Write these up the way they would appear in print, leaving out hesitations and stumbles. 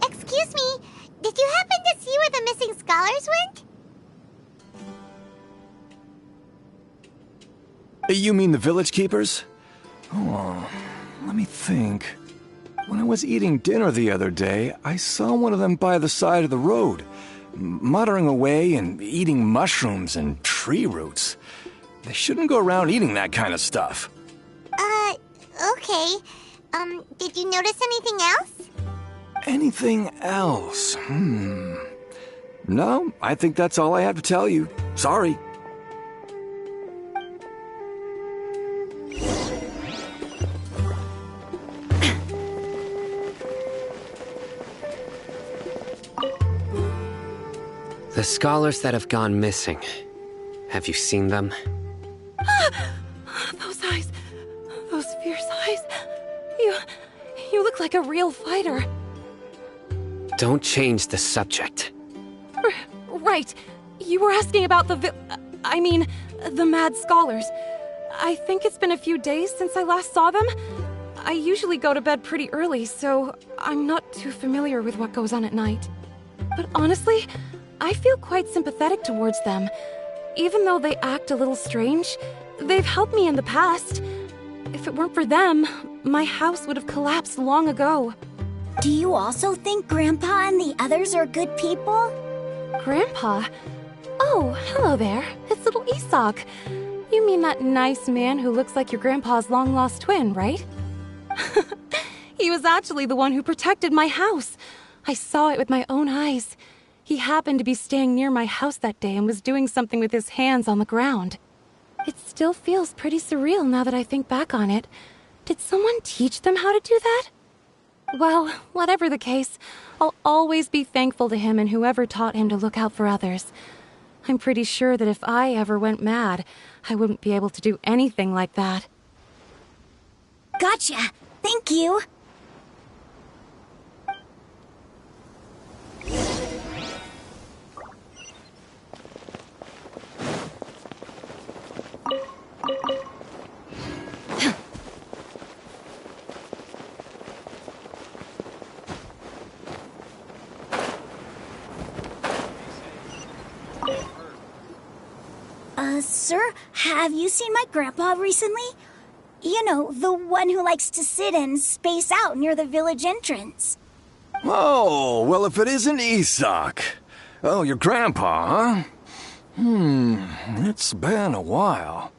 Excuse me, did you happen to see where the missing scholars went? You mean the village keepers? Oh, let me think. When I was eating dinner the other day, I saw one of them by the side of the road, muttering away and eating mushrooms and tree roots. They shouldn't go around eating that kind of stuff. Okay. Did you notice anything else? Anything else? No, I think that's all I have to tell you. Sorry. The scholars that have gone missing. Have you seen them? Those eyes. Those fierce eyes. You look like a real fighter. Don't change the subject. Right. You were asking about the mad scholars. I think it's been a few days since I last saw them. I usually go to bed pretty early, so I'm not too familiar with what goes on at night. But honestly, I feel quite sympathetic towards them. Even though they act a little strange, they've helped me in the past. If it weren't for them, my house would have collapsed long ago. Do you also think Grandpa and the others are good people? Grandpa? Oh, hello there. It's little Isak. You mean that nice man who looks like your grandpa's long-lost twin, right? He was actually the one who protected my house. I saw it with my own eyes. He happened to be staying near my house that day and was doing something with his hands on the ground. It still feels pretty surreal now that I think back on it. Did someone teach them how to do that? Well, whatever the case, I'll always be thankful to him and whoever taught him to look out for others. I'm pretty sure that if I ever went mad, I wouldn't be able to do anything like that. Gotcha. Thank you. Sir, have you seen my grandpa recently? You know, the one who likes to sit and space out near the village entrance. Oh, well, if it isn't Isak. Oh, your grandpa, huh? It's been a while.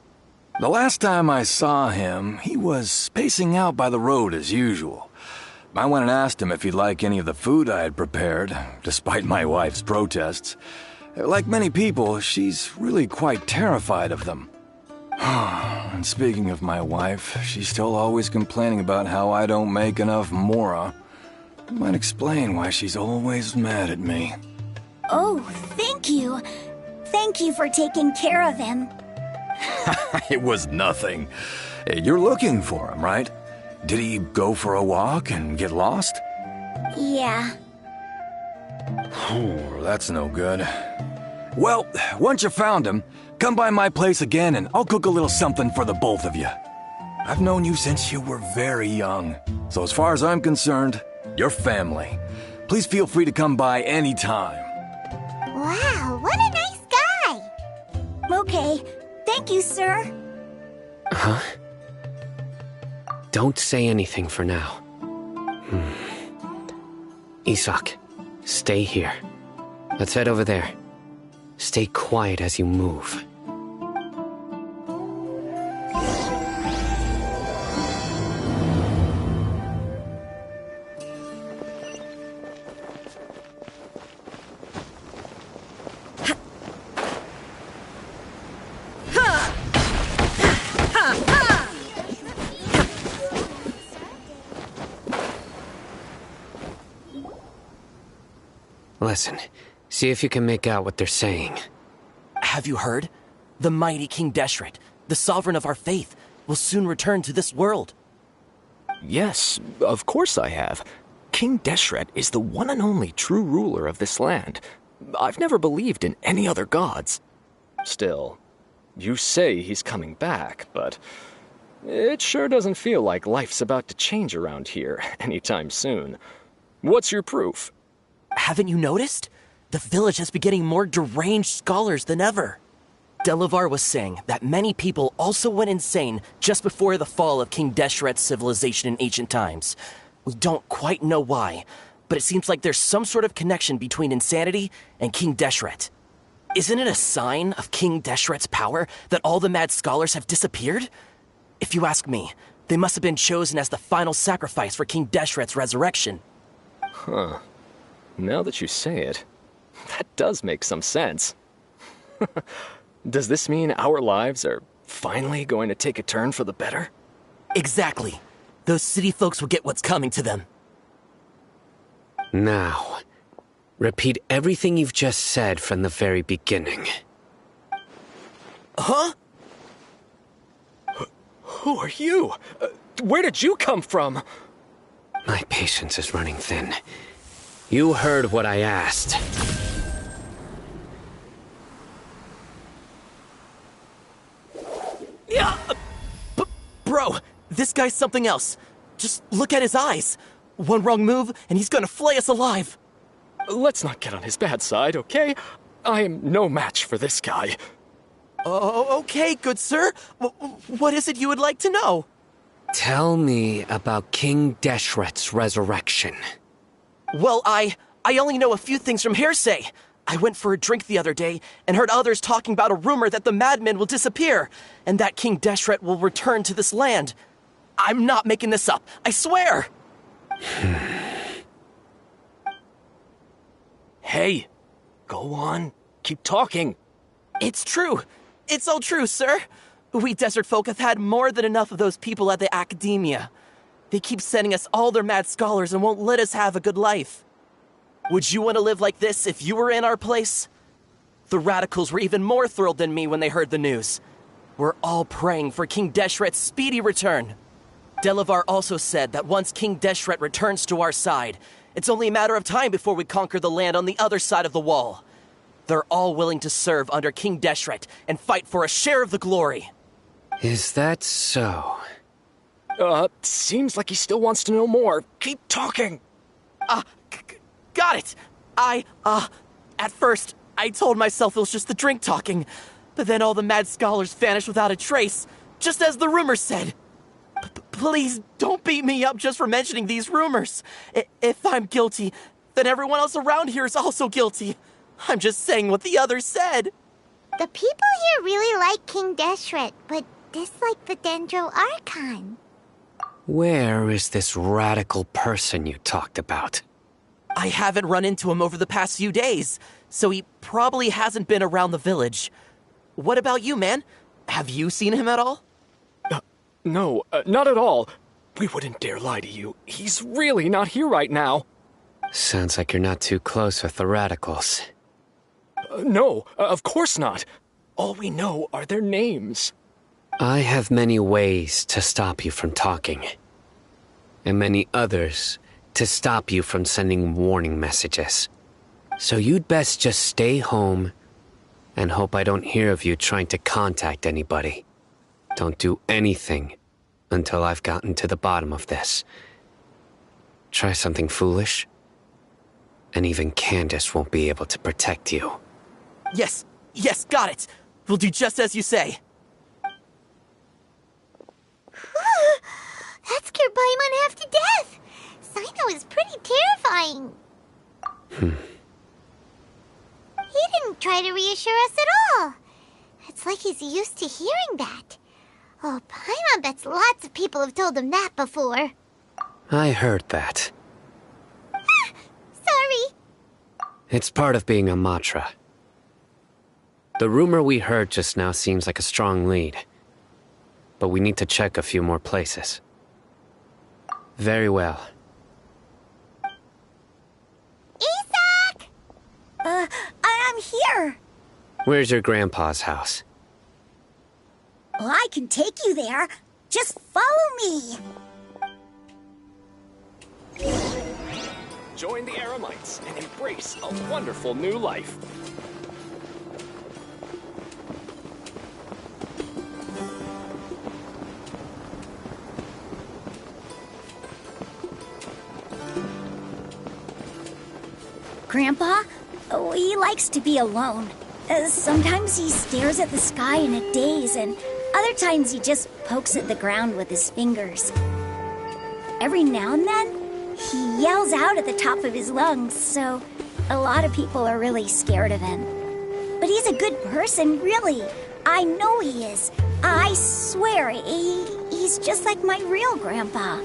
The last time I saw him, he was spacing out by the road as usual. I went and asked him if he'd like any of the food I had prepared, despite my wife's protests. Like many people, she's really quite terrified of them. And speaking of my wife, she's still always complaining about how I don't make enough mora. Might explain why she's always mad at me. Oh, thank you. Thank you for taking care of him. It was nothing. You're looking for him, right? Did he go for a walk and get lost? Yeah. Oh, that's no good. Well, once you found him, come by my place again and I'll cook a little something for the both of you. I've known you since you were very young, so as far as I'm concerned, you're family. Please feel free to come by anytime. Wow, what a nice guy! Okay, thank you, sir. Huh? Don't say anything for now. Isak, stay here. Let's head over there. Stay quiet as you move. Listen, see if you can make out what they're saying. Have you heard? The mighty King Deshret, the sovereign of our faith, will soon return to this world. Yes, of course I have. King Deshret is the one and only true ruler of this land. I've never believed in any other gods. Still, you say he's coming back, but it sure doesn't feel like life's about to change around here anytime soon. What's your proof? Haven't you noticed? The village has been getting more deranged scholars than ever. Delavar was saying that many people also went insane just before the fall of King Deshret's civilization in ancient times. We don't quite know why, but it seems like there's some sort of connection between insanity and King Deshret. Isn't it a sign of King Deshret's power that all the mad scholars have disappeared? If you ask me, they must have been chosen as the final sacrifice for King Deshret's resurrection. Huh. Now that you say it, that does make some sense. Does this mean our lives are finally going to take a turn for the better? Exactly. Those city folks will get what's coming to them. Now, repeat everything you've just said from the very beginning. Huh? Who are you? Where did you come from? My patience is running thin. You heard what I asked. Yeah, bro, this guy's something else. Just look at his eyes. One wrong move, and he's gonna flay us alive. Let's not get on his bad side, okay? I am no match for this guy. Oh, okay, good sir. What is it you would like to know? Tell me about King Deshret's resurrection. Well, I only know a few things from hearsay. I went for a drink the other day and heard others talking about a rumor that the madmen will disappear and that King Deshret will return to this land. I'm not making this up, I swear! Hey, go on. Keep talking. It's true. It's all true, sir. We desert folk have had more than enough of those people at the academia. They keep sending us all their mad scholars and won't let us have a good life. Would you want to live like this if you were in our place? The radicals were even more thrilled than me when they heard the news. We're all praying for King Deshret's speedy return. Delavar also said that once King Deshret returns to our side, it's only a matter of time before we conquer the land on the other side of the wall. They're all willing to serve under King Deshret and fight for a share of the glory. Is that so? Seems like he still wants to know more. Keep talking. Got it. At first, I told myself it was just the drink talking, but then all the mad scholars vanished without a trace, just as the rumors said. Please don't beat me up just for mentioning these rumors. If I'm guilty, then everyone else around here is also guilty. I'm just saying what the others said. The people here really like King Deshret, but dislike the Dendro Archon. Where is this radical person you talked about? I haven't run into him over the past few days, so he probably hasn't been around the village. What about you, man? Have you seen him at all? No, not at all. We wouldn't dare lie to you. He's really not here right now. Sounds like you're not too close with the radicals. No, of course not. All we know are their names. I have many ways to stop you from talking. And many others to stop you from sending warning messages. So you'd best just stay home and hope I don't hear of you trying to contact anybody. Don't do anything until I've gotten to the bottom of this. Try something foolish, and even Candace won't be able to protect you. Yes, got it. We'll do just as you say. That scared Paimon half to death. Sino is pretty terrifying. He didn't try to reassure us at all. It's like he's used to hearing that. Oh, Paimon bets lots of people have told him that before. I heard that. Sorry. It's part of being a Matra. The rumor we heard just now seems like a strong lead. But we need to check a few more places. Very well. Isak! I'm here. Where's your grandpa's house? Well, I can take you there. Just follow me. join the Eremites and embrace a wonderful new life. Grandpa? Oh, he likes to be alone. Sometimes he stares at the sky in a daze, and other times he just pokes at the ground with his fingers. Every now and then, he yells out at the top of his lungs, so a lot of people are really scared of him. But he's a good person, really. I know he is. I swear, he's just like my real grandpa.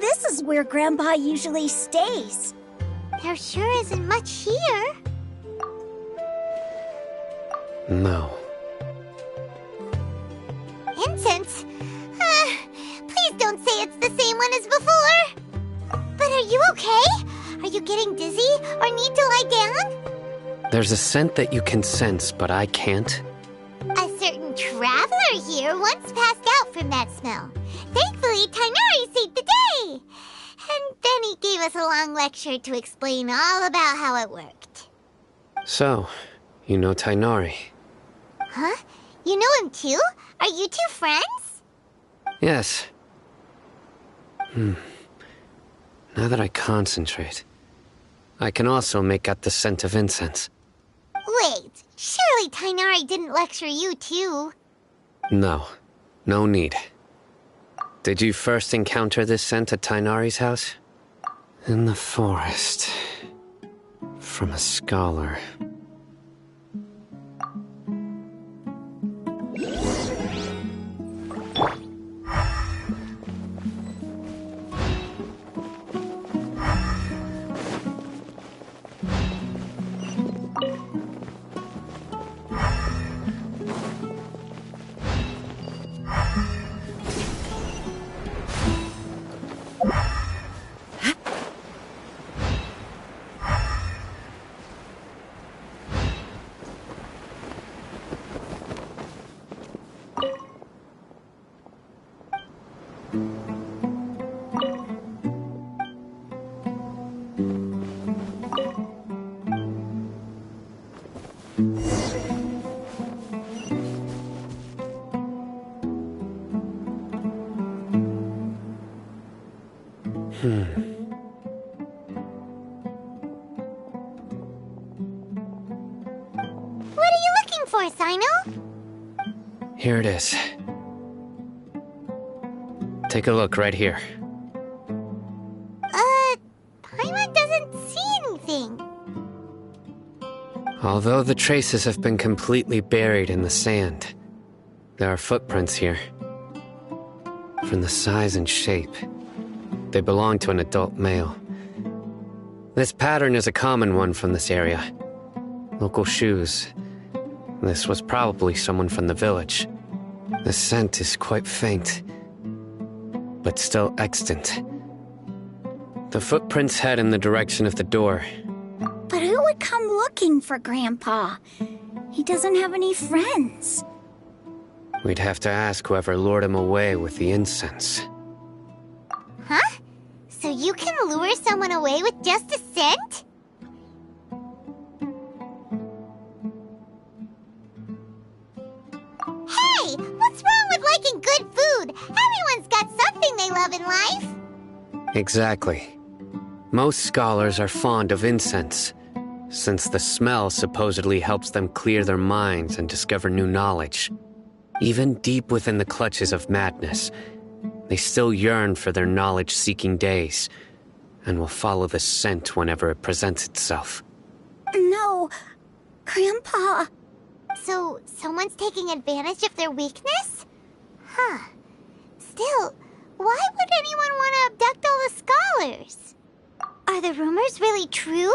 This is where Grandpa usually stays. There sure isn't much here. No. Incense? Please don't say it's the same one as before. But are you okay? Are you getting dizzy or need to lie down? There's a scent that you can sense, but I can't. A certain traveler here once passed out from that smell. Thankfully, Tainari saved the day. And then he gave us a long lecture to explain all about how it worked. So, you know Tainari? Huh? You know him too? Are you two friends? Yes. Now that I concentrate, I can also make out the scent of incense. Wait, surely Tainari didn't lecture you too? No, no need. Did you first encounter this scent at Tainari's house? In the forest. From a scholar. What are you looking for, Sino? Here it is. Take a look right here. Paimon doesn't see anything. Although the traces have been completely buried in the sand, there are footprints here. From the size and shape, they belong to an adult male. This pattern is a common one from this area. Local shoes. This was probably someone from the village. The scent is quite faint, but still extant. The footprints head in the direction of the door. But who would come looking for Grandpa? He doesn't have any friends. We'd have to ask whoever lured him away with the incense. Huh? So you can lure someone away with just a scent? Hey! What's wrong with liking good food? Everyone's got something they love in life. Exactly. Most scholars are fond of incense, since the smell supposedly helps them clear their minds and discover new knowledge. Even deep within the clutches of madness, they still yearn for their knowledge-seeking days, and will follow the scent whenever it presents itself. No, Grandpa. So, someone's taking advantage of their weakness? Huh. Still, why would anyone want to abduct all the scholars? Are the rumors really true?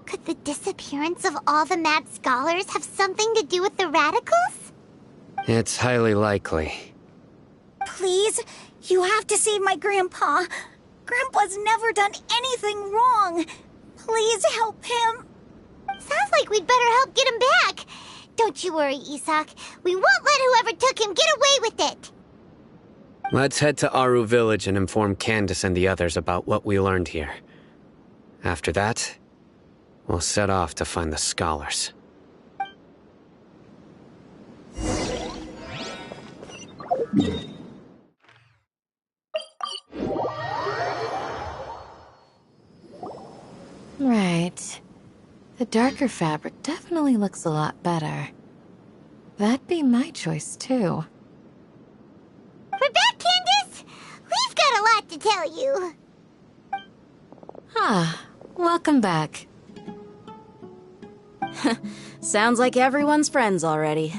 Could the disappearance of all the mad scholars have something to do with the radicals? It's highly likely. Please, you have to save my grandpa. Grandpa's never done anything wrong. Please help him. Sounds like we'd better help get him back. Don't you worry, Isak. We won't let whoever took him get away with it. Let's head to Aru Village and inform Candace and the others about what we learned here. After that, we'll set off to find the scholars. Right. The darker fabric definitely looks a lot better. That'd be my choice, too. We're back, Candace! We've got a lot to tell you. Ah, welcome back. Sounds like everyone's friends already.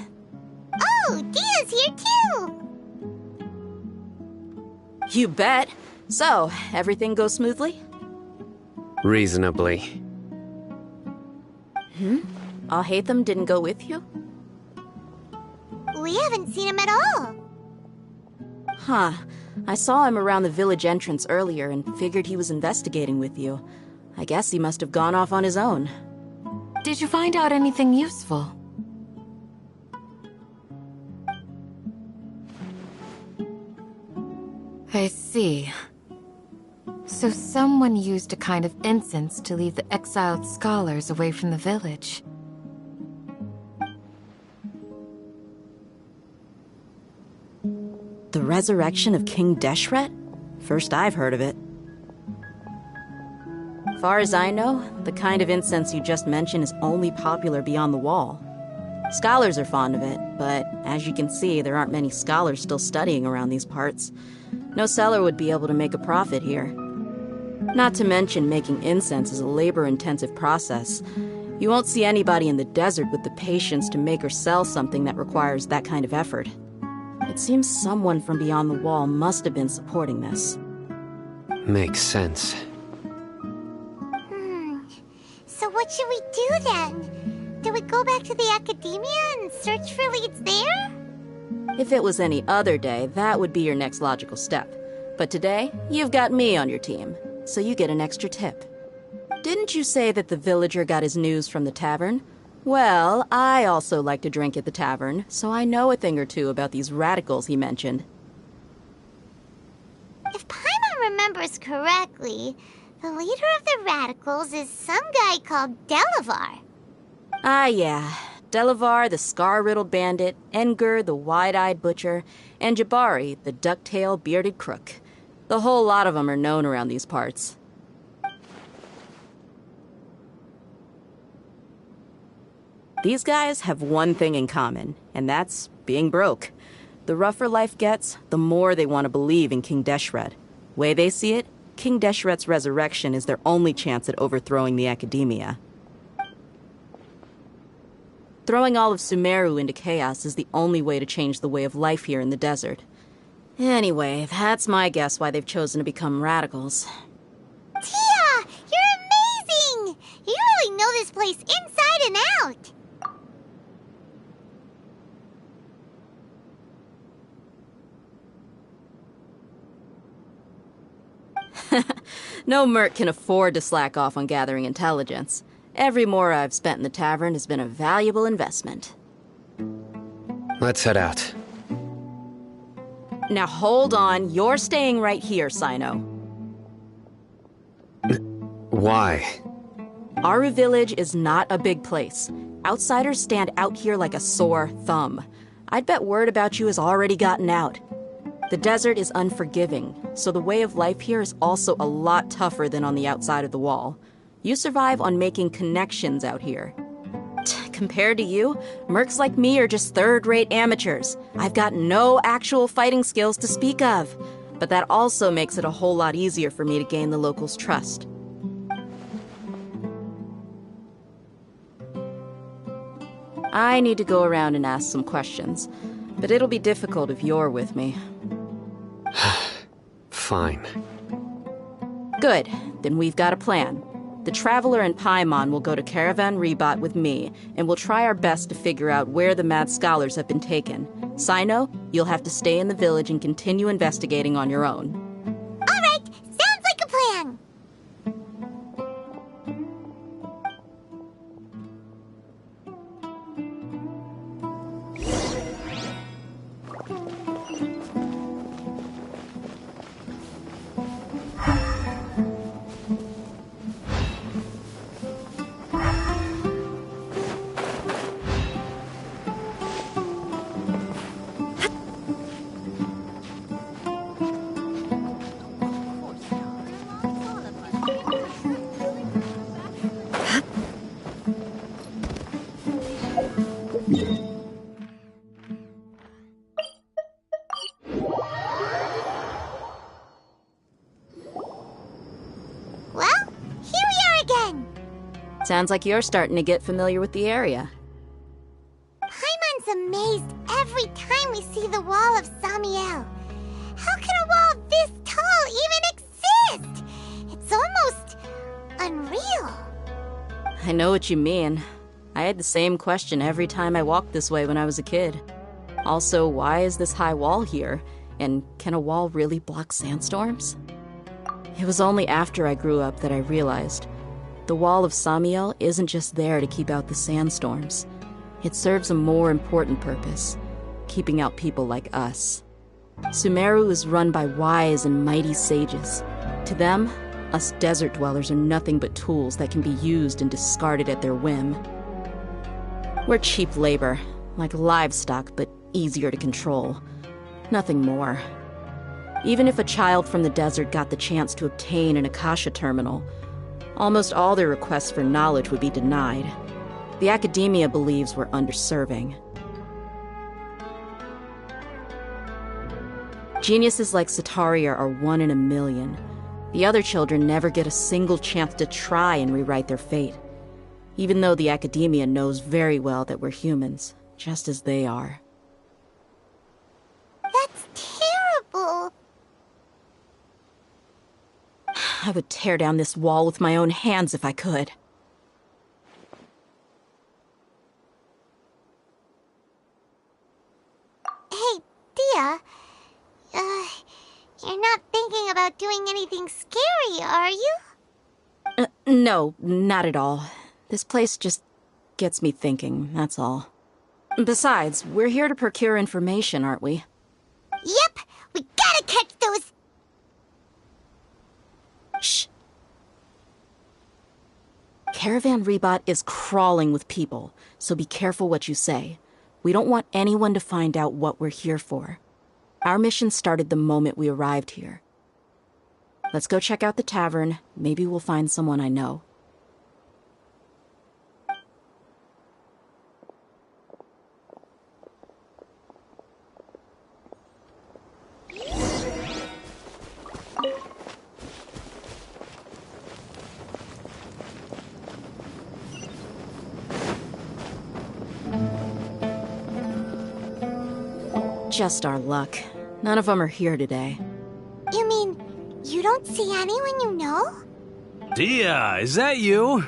Oh, Dia's here too! You bet. So, everything goes smoothly? Reasonably. Alhaitham didn't go with you? We haven't seen him at all. Huh. I saw him around the village entrance earlier and figured he was investigating with you. I guess he must have gone off on his own. Did you find out anything useful? I see. So someone used a kind of incense to lead the exiled scholars away from the village. The resurrection of King Deshret? First I've heard of it. Far as I know, the kind of incense you just mentioned is only popular beyond the wall. Scholars are fond of it, but as you can see, there aren't many scholars still studying around these parts. No seller would be able to make a profit here. Not to mention, making incense is a labor-intensive process. You won't see anybody in the desert with the patience to make or sell something that requires that kind of effort. It seems someone from beyond the wall must have been supporting this. Makes sense. So what should we do then? Do we go back to the academia and search for leads there? If it was any other day, that would be your next logical step. But today, you've got me on your team, so you get an extra tip. Didn't you say that the villager got his news from the tavern? Well, I also like to drink at the tavern, so I know a thing or two about these radicals he mentioned. If Paimon remembers correctly, the leader of the radicals is some guy called Delavar. Ah, yeah. Delavar, the scar-riddled bandit, Engur, the wide-eyed butcher, and Jabari, the duck-tailed bearded crook. The whole lot of them are known around these parts. These guys have one thing in common, and that's being broke. The rougher life gets, the more they want to believe in King Deshret. Way they see it, King Deshret's resurrection is their only chance at overthrowing the academia. Throwing all of Sumeru into chaos is the only way to change the way of life here in the desert. Anyway, that's my guess why they've chosen to become radicals. Tia! You're amazing! You really know this place inside and out! No merc can afford to slack off on gathering intelligence. Every more I've spent in the tavern has been a valuable investment. Let's head out. Now hold on, you're staying right here, Sino. Why? Aru Village is not a big place. Outsiders stand out here like a sore thumb. I'd bet word about you has already gotten out. The desert is unforgiving, so the way of life here is also a lot tougher than on the outside of the wall. You survive on making connections out here. Compared to you, mercs like me are just third-rate amateurs. I've got no actual fighting skills to speak of. But that also makes it a whole lot easier for me to gain the locals' trust. I need to go around and ask some questions, but it'll be difficult if you're with me. Fine. Good. Then we've got a plan. The Traveler and Paimon will go to Caravan Rebat with me, and we'll try our best to figure out where the Mad Scholars have been taken, Sino, you'll have to stay in the village and continue investigating on your own. All right, sounds like a plan. Sounds like you're starting to get familiar with the area. Paimon's amazed every time we see the wall of Samiel. How can a wall this tall even exist? It's almost unreal. I know what you mean. I had the same question every time I walked this way when I was a kid. Also, why is this high wall here? And can a wall really block sandstorms? It was only after I grew up that I realized the wall of Samiel isn't just there to keep out the sandstorms. It serves a more important purpose, keeping out people like us. Sumeru is run by wise and mighty sages. To them, us desert dwellers are nothing but tools that can be used and discarded at their whim. We're cheap labor, like livestock, but easier to control. Nothing more. Even if a child from the desert got the chance to obtain an Akasha terminal, almost all their requests for knowledge would be denied. The academia believes we're underserving. Geniuses like Sataria are 1 in a million. The other children never get a single chance to try and rewrite their fate, even though the academia knows very well that we're humans, just as they are. That's terrible. I would tear down this wall with my own hands if I could. Hey, Dia. You're not thinking about doing anything scary, are you? No, not at all. This place just gets me thinking, that's all. Besides, we're here to procure information, aren't we? Yep, we gotta catch those... Shh. Caravan Rebot is crawling with people, so be careful what you say. We don't want anyone to find out what we're here for. Our mission started the moment we arrived here. Let's go check out the tavern. Maybe we'll find someone I know. Just our luck. None of them are here today. You mean, you don't see anyone you know? Dia, is that you?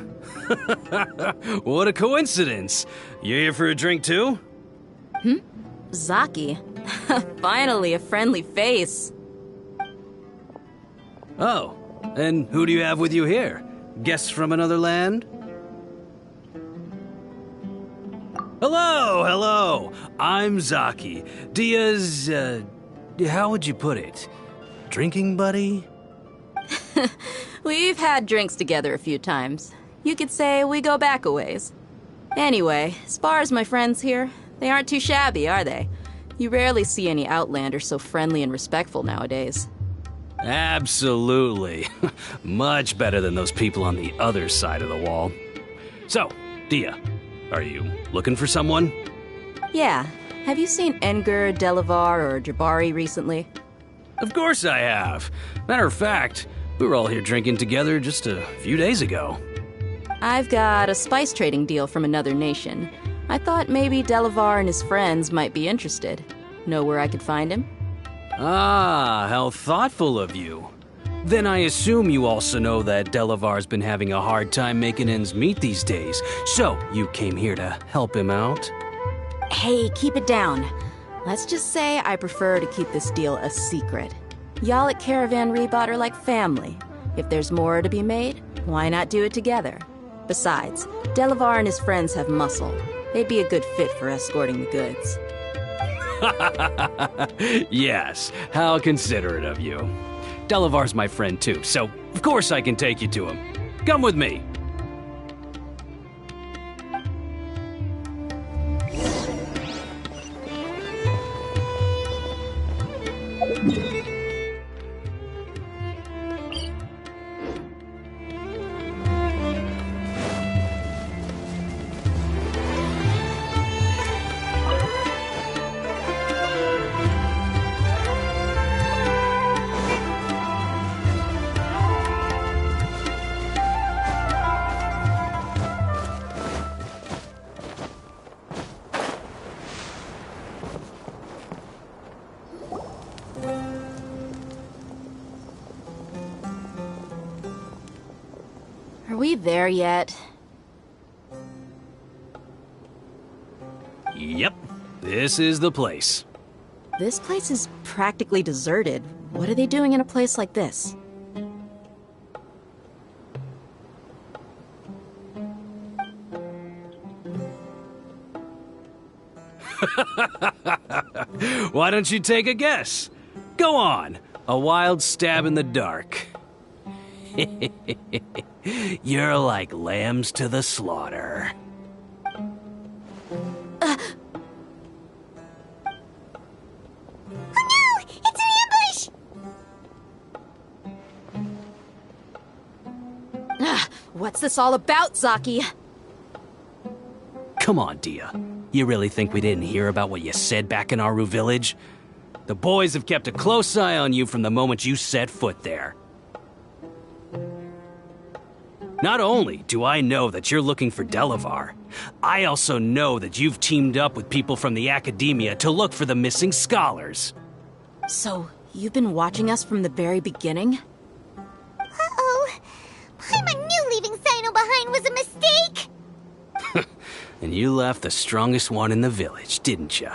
What a coincidence. You here for a drink too? Zaki. Finally, a friendly face. Oh, and who do you have with you here? Guests from another land? Hello! I'm Zaki. Dia's, how would you put it? Drinking buddy? We've had drinks together a few times. You could say we go back a ways. Anyway, as far as my friends here, they aren't too shabby, are they? You rarely see any Outlanders so friendly and respectful nowadays. Absolutely. Much better than those people on the other side of the wall. So, Dia, are you looking for someone? Yeah. Have you seen Enger, Delavar, or Jabari recently? Of course I have. Matter of fact, we were all here drinking together just a few days ago. I've got a spice trading deal from another nation. I thought maybe Delavar and his friends might be interested. Know where I could find him? Ah, how thoughtful of you. Then I assume you also know that Delavar's been having a hard time making ends meet these days, so you came here to help him out? Hey, keep it down. Let's just say I prefer to keep this deal a secret. Y'all at Caravan Rebot are like family. If there's more to be made, why not do it together? Besides, Delavar and his friends have muscle. They'd be a good fit for escorting the goods. Yes, how considerate of you. Delavar's my friend too, so of course I can take you to him. Come with me. Are we there yet? Yep, this is the place. This place is practically deserted. What are they doing in a place like this? Why don't you take a guess? Go on, a wild stab in the dark. You're like lambs to the slaughter. Oh no! It's an ambush! What's this all about, Zaki? Come on, Dia. You really think we didn't hear about what you said back in Aru village? The boys have kept a close eye on you from the moment you set foot there. Not only do I know that you're looking for Delavar, I also know that you've teamed up with people from the Academia to look for the missing scholars. So, you've been watching us from the very beginning? Uh-oh. Paimon knew leaving Sino behind was a mistake! And you left the strongest one in the village, didn't you?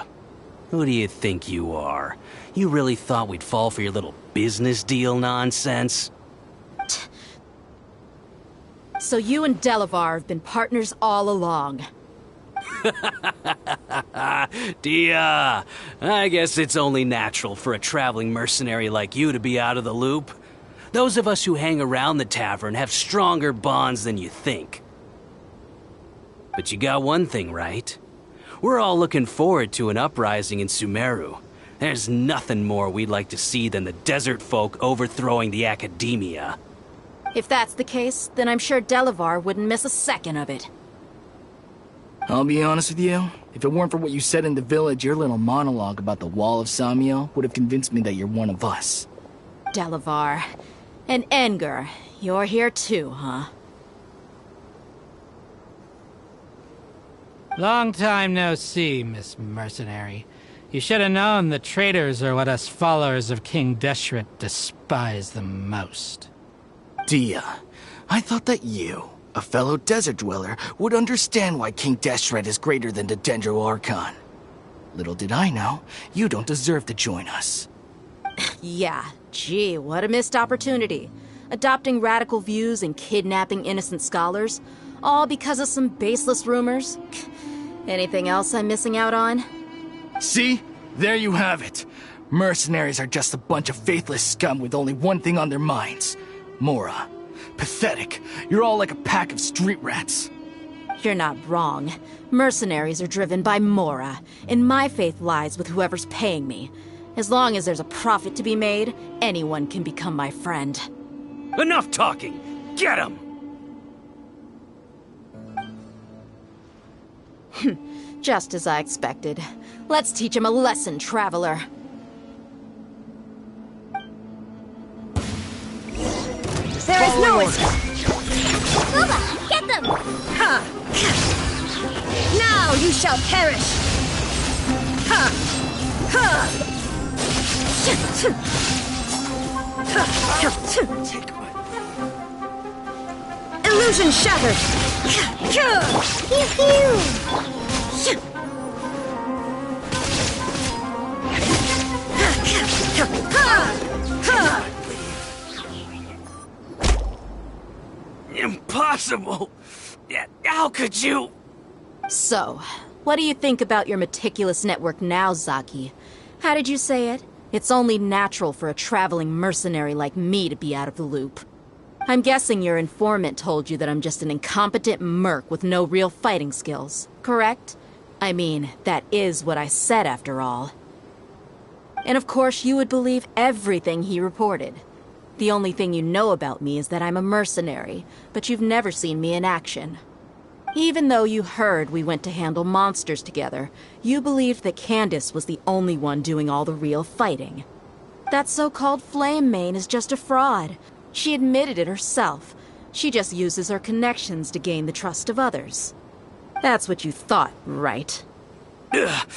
Who do you think you are? You really thought we'd fall for your little business deal nonsense? So you and Delavar have been partners all along. Dia, I guess it's only natural for a traveling mercenary like you to be out of the loop. Those of us who hang around the tavern have stronger bonds than you think. But you got one thing right. We're all looking forward to an uprising in Sumeru. There's nothing more we'd like to see than the desert folk overthrowing the Academia. If that's the case, then I'm sure Delavar wouldn't miss a second of it. I'll be honest with you, if it weren't for what you said in the village, your little monologue about the Wall of Samiel would have convinced me that you're one of us. Delavar. And Engar, you're here too, huh? Long time no see, Miss Mercenary. You should have known the traitors are what us followers of King Deshret despise the most. Dia, I thought that you, a fellow desert dweller, would understand why King Deshret is greater than the Dendro Archon. Little did I know, you don't deserve to join us. Yeah, gee, what a missed opportunity. Adopting radical views and kidnapping innocent scholars, all because of some baseless rumors. Anything else I'm missing out on? See? There you have it. Mercenaries are just a bunch of faithless scum with only one thing on their minds. Mora. Pathetic. You're all like a pack of street rats. You're not wrong. Mercenaries are driven by Mora, and my faith lies with whoever's paying me. As long as there's a profit to be made, anyone can become my friend. Enough talking! Get him! Just as I expected. Let's teach him a lesson, traveler. There is no escape. Booba, get them! Ha! Now you shall perish! Ha! Ha! Illusion shattered! Pew pew! impossible! How could you? So, what do you think about your meticulous network now, Zaki? How did you say it? It's only natural for a traveling mercenary like me to be out of the loop. I'm guessing your informant told you that I'm just an incompetent merc with no real fighting skills, correct? I mean, that is what I said after all. And of course you would believe everything he reported. The only thing you know about me is that I'm a mercenary, but you've never seen me in action. Even though you heard we went to handle monsters together, you believed that Candace was the only one doing all the real fighting. That so-called Flame Mane is just a fraud. She admitted it herself. She just uses her connections to gain the trust of others. That's what you thought, right? Ugh.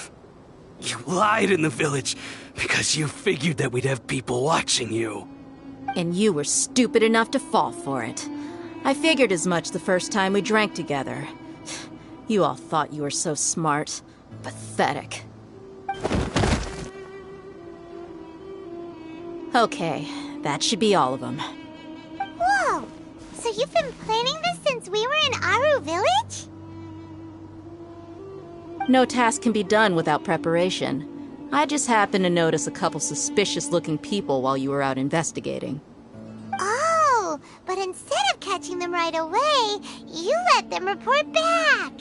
You lied in the village because you figured that we'd have people watching you. And you were stupid enough to fall for it. I figured as much the first time we drank together. You all thought you were so smart. Pathetic. Okay, that should be all of them. Whoa! So you've been planning this since we were in Aru Village? No task can be done without preparation. I just happened to notice a couple suspicious-looking people while you were out investigating. Oh, but instead of catching them right away, you let them report back.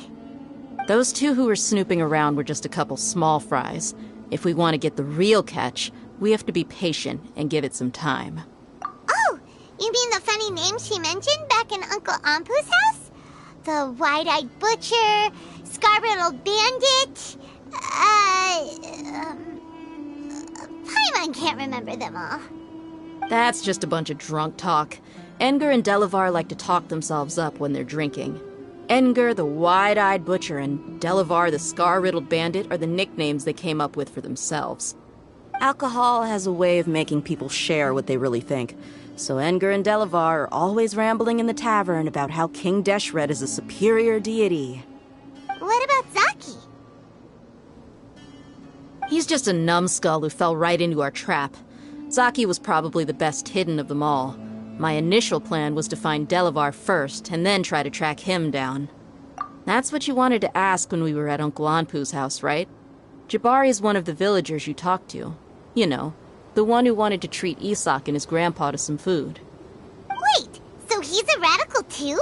Those two who were snooping around were just a couple small fries. If we want to get the real catch, we have to be patient and give it some time. Oh, you mean the funny name she mentioned back in Uncle Ampu's house? The wide-eyed butcher, scar-riddled bandit, Paimon can't remember them all. That's just a bunch of drunk talk. Edgar and Delavar like to talk themselves up when they're drinking. Edgar, the wide-eyed butcher, and Delavar, the scar-riddled bandit, are the nicknames they came up with for themselves. Alcohol has a way of making people share what they really think. So Edgar and Delavar are always rambling in the tavern about how King Deshret is a superior deity. What about Zaki? He's just a numbskull who fell right into our trap. Zaki was probably the best hidden of them all. My initial plan was to find Delavar first, and then try to track him down. That's what you wanted to ask when we were at Uncle Anpu's house, right? Jabari is one of the villagers you talked to. You know, the one who wanted to treat Isak and his grandpa to some food. Wait, so he's a radical too?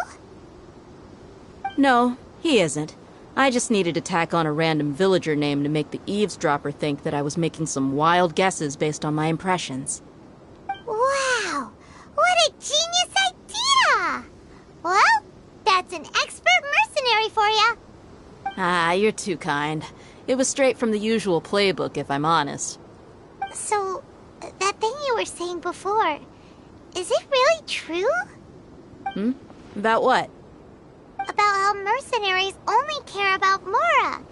No, he isn't. I just needed to tack on a random villager name to make the eavesdropper think that I was making some wild guesses based on my impressions. Wow, what a genius idea! Well, that's an expert mercenary for you. Ah, you're too kind. It was straight from the usual playbook, if I'm honest. So, that thing you were saying before, is it really true? About what? About how mercenaries only care about Mora,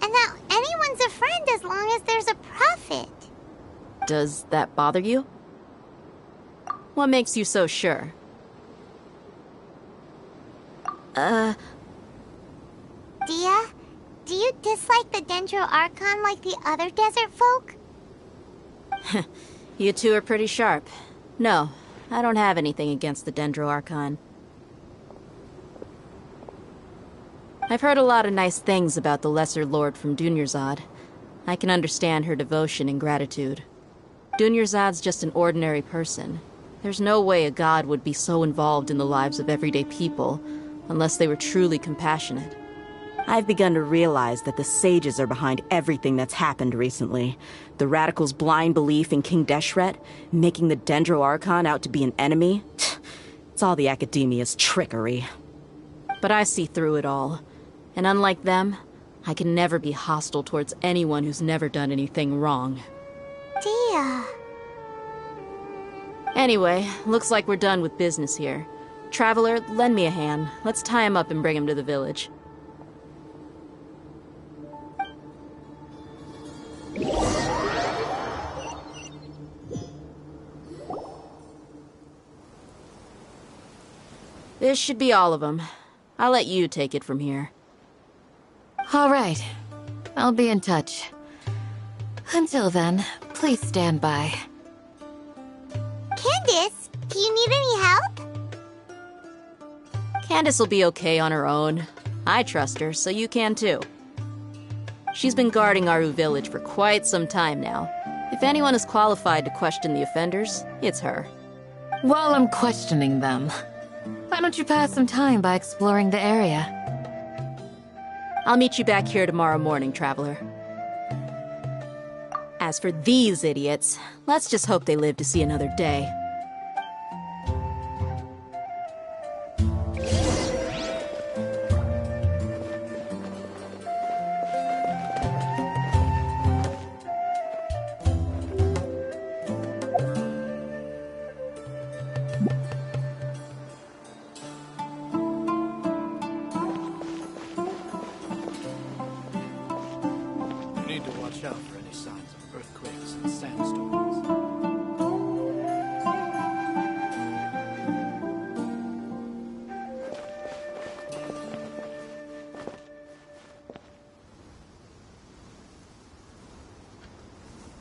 and that anyone's a friend as long as there's a profit. Does that bother you? What makes you so sure? Dia, do you dislike the Dendro Archon like the other desert folk? You two are pretty sharp. No, I don't have anything against the Dendro Archon. I've heard a lot of nice things about the Lesser Lord from Dunyarzad. I can understand her devotion and gratitude. Dunyarzad's just an ordinary person. There's no way a god would be so involved in the lives of everyday people, unless they were truly compassionate. I've begun to realize that the sages are behind everything that's happened recently. The radicals' blind belief in King Deshret, making the Dendro Archon out to be an enemy. It's all the academia's trickery. But I see through it all. And unlike them, I can never be hostile towards anyone who's never done anything wrong. Dia. Anyway, looks like we're done with business here. Traveler, lend me a hand. Let's tie him up and bring him to the village. This should be all of them. I'll let you take it from here. All right. I'll be in touch. Until then, please stand by. Candace, do you need any help? Candace will be okay on her own. I trust her, so you can too. She's been guarding Aru Village for quite some time now. If anyone is qualified to question the offenders, it's her. While I'm questioning them, why don't you pass some time by exploring the area? I'll meet you back here tomorrow morning, Traveler. As for these idiots, let's just hope they live to see another day. You need to watch out for any signs of earthquakes and sandstorms.